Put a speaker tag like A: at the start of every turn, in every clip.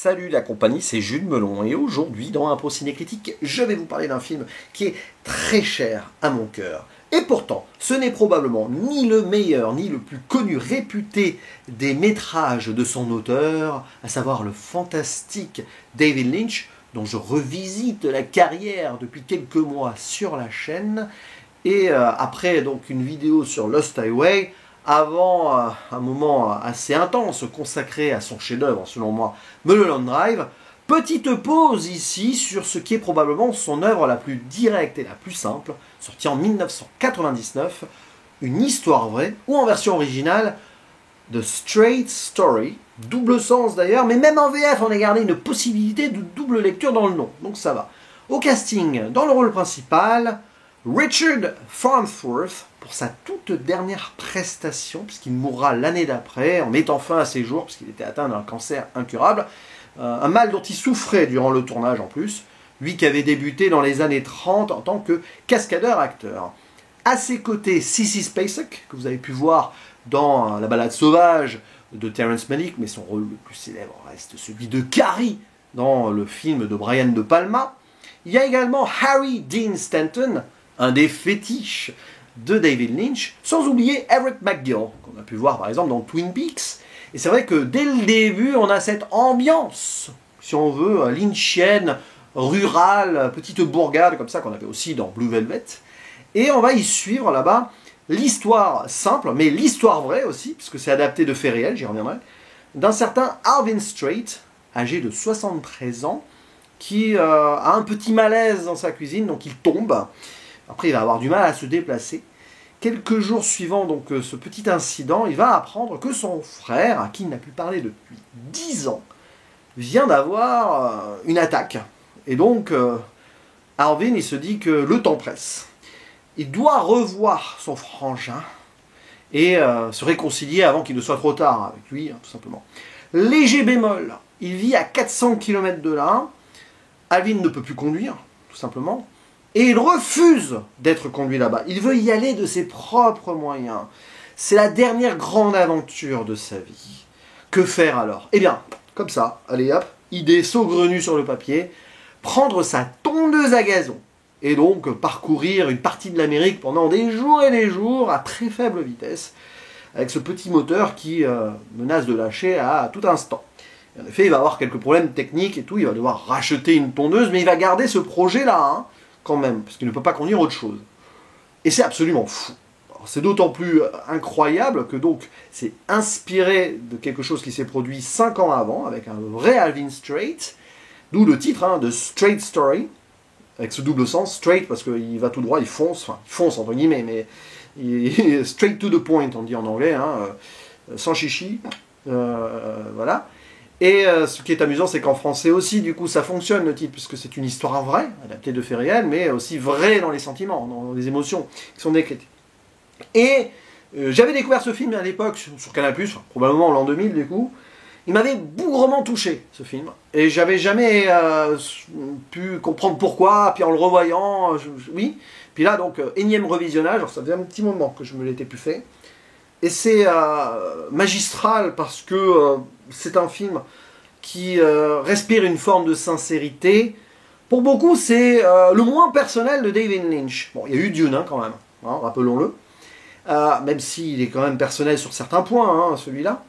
A: Salut la compagnie, c'est Jules Melon et aujourd'hui dans Impro Cinécritique, je vais vous parler d'un film qui est très cher à mon cœur. Et pourtant, ce n'est probablement ni le meilleur ni le plus connu réputé des métrages de son auteur, à savoir le fantastique David Lynch, dont je revisite la carrière depuis quelques mois sur la chaîne. Et après donc une vidéo sur Lost Highway, avant un moment assez intense consacré à son chef-d'œuvre, selon moi, Mulholland Drive, petite pause ici sur ce qui est probablement son œuvre la plus directe et la plus simple, sortie en 1999, une histoire vraie, ou en version originale, The Straight Story, double sens d'ailleurs, mais même en VF on a gardé une possibilité de double lecture dans le nom, donc ça va. Au casting, dans le rôle principal, Richard Farnsworth, pour sa toute dernière prestation, puisqu'il mourra l'année d'après, en mettant fin à ses jours, puisqu'il était atteint d'un cancer incurable, un mal dont il souffrait durant le tournage en plus, lui qui avait débuté dans les années 30 en tant que cascadeur-acteur. À ses côtés, Sissy Spacek, que vous avez pu voir dans La Balade sauvage de Terrence Malick, mais son rôle le plus célèbre reste celui de Carrie dans le film de Brian De Palma. Il y a également Harry Dean Stanton, un des fétiches de David Lynch, sans oublier Eric McGill, qu'on a pu voir par exemple dans Twin Peaks. Et c'est vrai que dès le début, on a cette ambiance, si on veut, lynchienne, rurale, petite bourgade, comme ça qu'on avait aussi dans Blue Velvet. Et on va y suivre là-bas l'histoire simple, mais l'histoire vraie aussi, puisque c'est adapté de faits réels, j'y reviendrai, d'un certain Alvin Strait, âgé de 73 ans, qui a un petit malaise dans sa cuisine, donc il tombe. Après, il va avoir du mal à se déplacer. Quelques jours suivant donc ce petit incident, il va apprendre que son frère, à qui il n'a plus parlé depuis 10 ans, vient d'avoir une attaque. Et donc, Alvin, il se dit que le temps presse. Il doit revoir son frangin et se réconcilier avant qu'il ne soit trop tard avec lui, tout simplement. Léger bémol, il vit à 400 km de là. Alvin ne peut plus conduire, tout simplement. Et il refuse d'être conduit là-bas. Il veut y aller de ses propres moyens. C'est la dernière grande aventure de sa vie. Que faire alors? Eh bien, comme ça, allez hop, idée saugrenue sur le papier, prendre sa tondeuse à gazon et donc parcourir une partie de l'Amérique pendant des jours et des jours à très faible vitesse, avec ce petit moteur qui menace de lâcher à tout instant. Et en effet, il va avoir quelques problèmes techniques et tout, il va devoir racheter une tondeuse, mais il va garder ce projet-là, hein, quand même, parce qu'il ne peut pas conduire autre chose. Et c'est absolument fou. C'est d'autant plus incroyable que donc c'est inspiré de quelque chose qui s'est produit 5 ans avant, avec un vrai Alvin Strait, d'où le titre, hein, de Straight Story, avec ce double sens, straight parce qu'il va tout droit, il fonce entre guillemets, mais il straight to the point, on dit en anglais, hein, sans chichi, voilà. Et ce qui est amusant, c'est qu'en français aussi, du coup, ça fonctionne le titre, puisque c'est une histoire vraie, adaptée de faits réels, mais aussi vraie dans les sentiments, dans les émotions qui sont décrites. Et j'avais découvert ce film à l'époque sur Canal+, probablement en l'an 2000 du coup. Il m'avait bougrement touché, ce film, et j'avais jamais pu comprendre pourquoi, puis en le revoyant, oui. Puis là, donc, énième revisionnage, alors ça faisait un petit moment que je me l'étais plus fait. Et c'est magistral parce que c'est un film qui respire une forme de sincérité. Pour beaucoup, c'est le moins personnel de David Lynch. Bon, il y a eu Dune, hein, quand même, hein, rappelons-le. Même s'il est quand même personnel sur certains points, hein, celui-là.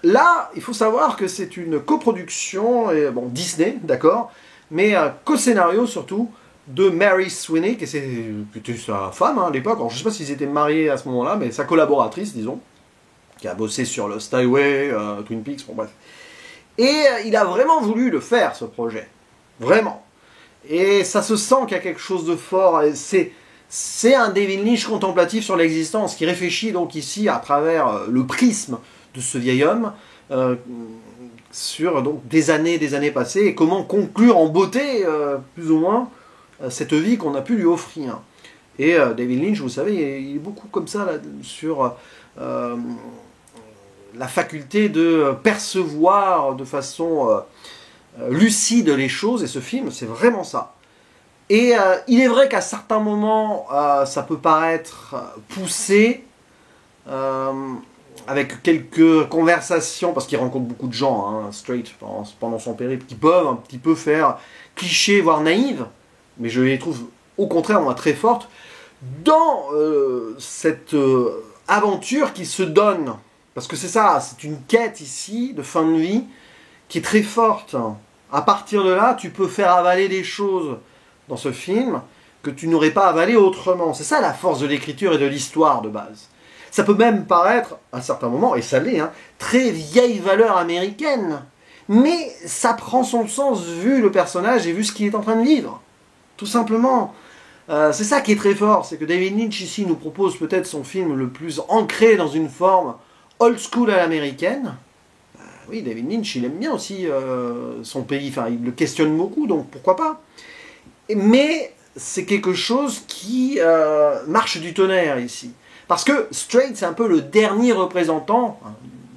A: Là, il faut savoir que c'est une coproduction, et, bon, Disney, d'accord, mais co-scénario surtout, de Mary Sweeney, qui était sa femme, hein, à l'époque. Alors, je ne sais pas s'ils étaient mariés à ce moment-là, mais sa collaboratrice, disons, qui a bossé sur Lost Highway, Twin Peaks, bon bref. Et il a vraiment voulu le faire, ce projet. Vraiment. Et ça se sent qu'il y a quelque chose de fort. C'est un David Lynch contemplatif sur l'existence, qui réfléchit donc ici, à travers le prisme de ce vieil homme, sur donc, des années passées, et comment conclure en beauté, plus ou moins, cette vie qu'on a pu lui offrir. Et David Lynch, vous savez, il est beaucoup comme ça là, sur la faculté de percevoir de façon lucide les choses, et ce film, c'est vraiment ça. Et il est vrai qu'à certains moments, ça peut paraître poussé, avec quelques conversations, parce qu'il rencontre beaucoup de gens, hein, straight, pendant son périple, qui peuvent un petit peu faire cliché, voire naïve, mais je les trouve au contraire, moi, très fortes, dans cette aventure qui se donne. Parce que c'est ça, c'est une quête ici, de fin de vie, qui est très forte. À partir de là, tu peux faire avaler des choses dans ce film que tu n'aurais pas avalé autrement. C'est ça la force de l'écriture et de l'histoire de base. Ça peut même paraître, à certains moments, et ça l'est, hein, très vieille valeur américaine. Mais ça prend son sens vu le personnage et vu ce qu'il est en train de vivre. Tout simplement. C'est ça qui est très fort, c'est que David Lynch ici nous propose peut-être son film le plus ancré dans une forme old school à l'américaine. Oui, David Lynch, il aime bien aussi son pays, enfin il le questionne beaucoup, donc pourquoi pas. Mais c'est quelque chose qui marche du tonnerre ici. Parce que Straight, c'est un peu le dernier représentant,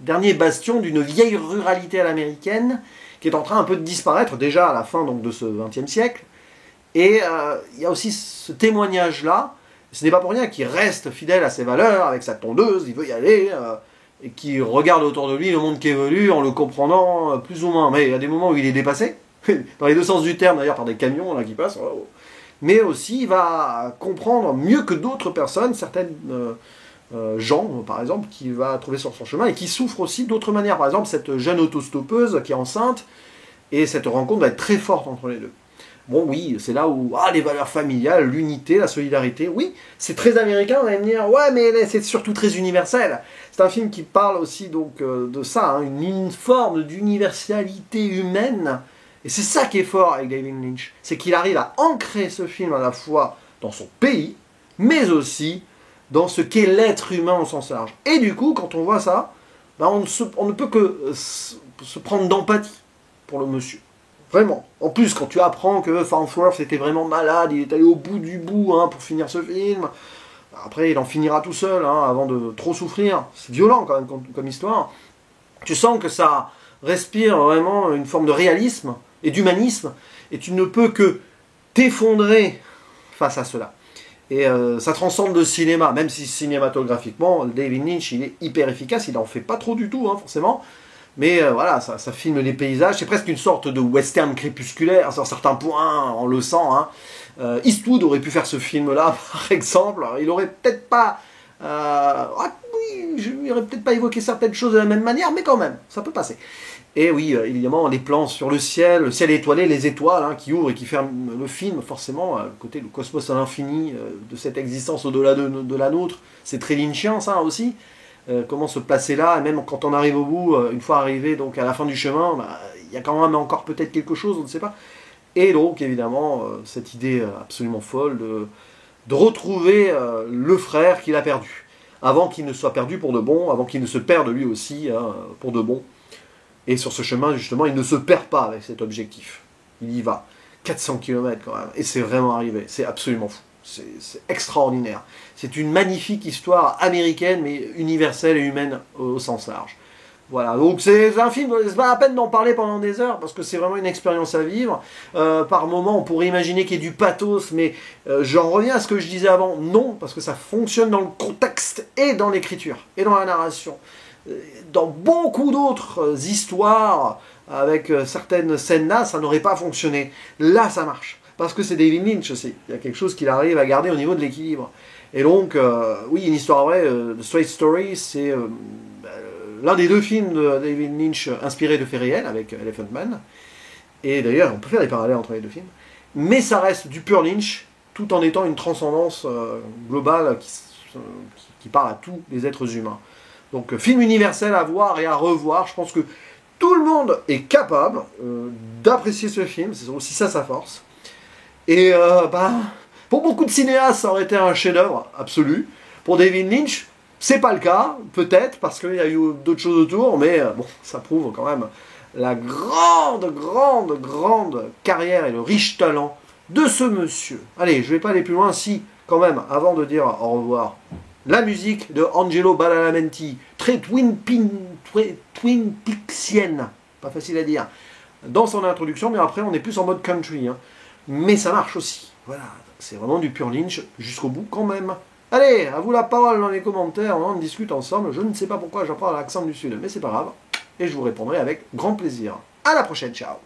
A: dernier bastion d'une vieille ruralité à l'américaine qui est en train un peu de disparaître déjà à la fin donc, de ce XXe siècle. Et il y a aussi ce témoignage-là, ce n'est pas pour rien qu'il reste fidèle à ses valeurs, avec sa tondeuse, il veut y aller, et qu'il regarde autour de lui le monde qui évolue en le comprenant plus ou moins. Mais il y a des moments où il est dépassé, dans les deux sens du terme d'ailleurs, par des camions là, qui passent. Mais aussi il va comprendre mieux que d'autres personnes, certaines gens par exemple, qu'il va trouver sur son chemin et qui souffrent aussi d'autres manières. Par exemple cette jeune autostoppeuse qui est enceinte, et cette rencontre va être très forte entre les deux. Bon oui, c'est là où les valeurs familiales, l'unité, la solidarité, oui, c'est très américain, on va me dire, ouais mais c'est surtout très universel. C'est un film qui parle aussi donc de ça, hein, une forme d'universalité humaine. Et c'est ça qui est fort avec David Lynch, c'est qu'il arrive à ancrer ce film à la fois dans son pays, mais aussi dans ce qu'est l'être humain au sens large. Et du coup, quand on voit ça, ben on ne peut que se prendre d'empathie pour le monsieur. Vraiment. En plus, quand tu apprends que Farnsworth était vraiment malade, il est allé au bout du bout hein, pour finir ce film, après il en finira tout seul hein, avant de trop souffrir. C'est violent quand même comme histoire. Tu sens que ça respire vraiment une forme de réalisme et d'humanisme, et tu ne peux que t'effondrer face à cela. Et ça transcende le cinéma, même si cinématographiquement, David Lynch, il est hyper efficace, il n'en fait pas trop du tout, hein, forcément. Mais voilà, ça filme les paysages, c'est presque une sorte de western crépusculaire, sur certains points, on le sent. Hein. Eastwood aurait pu faire ce film-là, par exemple, il aurait peut-être pas... il aurait peut-être pas évoqué certaines choses de la même manière, mais quand même, ça peut passer. Et oui, évidemment, les plans sur le ciel étoilé, les étoiles hein, qui ouvrent et qui ferment le film, forcément, le côté le cosmos à l'infini, de cette existence au-delà de la nôtre, c'est très lynchien, ça aussi. Comment se placer là, et même quand on arrive au bout, une fois arrivé donc à la fin du chemin, il y a quand même encore peut-être quelque chose, on ne sait pas. Et donc évidemment cette idée absolument folle de retrouver le frère qu'il a perdu, avant qu'il ne soit perdu pour de bon, avant qu'il ne se perde lui aussi hein, pour de bon. Et sur ce chemin justement, il ne se perd pas avec cet objectif. Il y va. 400 km quand même, et c'est vraiment arrivé, c'est absolument fou. C'est extraordinaire. C'est une magnifique histoire américaine, mais universelle et humaine au sens large. Voilà, donc c'est un film, c'est pas la peine d'en parler pendant des heures, parce que c'est vraiment une expérience à vivre. Par moments, on pourrait imaginer qu'il y ait du pathos, mais j'en reviens à ce que je disais avant. Non, parce que ça fonctionne dans le contexte et dans l'écriture, et dans la narration. Dans beaucoup d'autres histoires, avec certaines scènes-là, ça n'aurait pas fonctionné. Là, ça marche. Parce que c'est David Lynch aussi. Il y a quelque chose qu'il arrive à garder au niveau de l'équilibre. Et donc, oui, une histoire vraie, The Straight Story, c'est l'un des deux films de David Lynch inspirés de faits réels, avec Elephant Man. Et d'ailleurs, on peut faire des parallèles entre les deux films. Mais ça reste du pur Lynch, tout en étant une transcendance globale qui parle à tous les êtres humains. Donc, film universel à voir et à revoir. Je pense que tout le monde est capable d'apprécier ce film. C'est aussi ça sa force. Et pour beaucoup de cinéastes, ça aurait été un chef-d'œuvre absolu. Pour David Lynch, c'est pas le cas, peut-être, parce qu'il y a eu d'autres choses autour, mais bon, ça prouve quand même la grande carrière et le riche talent de ce monsieur. Allez, je vais pas aller plus loin, si, quand même, avant de dire au revoir, la musique de Angelo Badalamenti, très Twin Peaksienne, pas facile à dire, dans son introduction, mais après on est plus en mode country, hein. Mais ça marche aussi, voilà, c'est vraiment du pur Lynch jusqu'au bout quand même. Allez, à vous la parole dans les commentaires, on en discute ensemble. Je ne sais pas pourquoi j'en parle à l'accent du Sud, mais c'est pas grave. Et je vous répondrai avec grand plaisir. À la prochaine, ciao.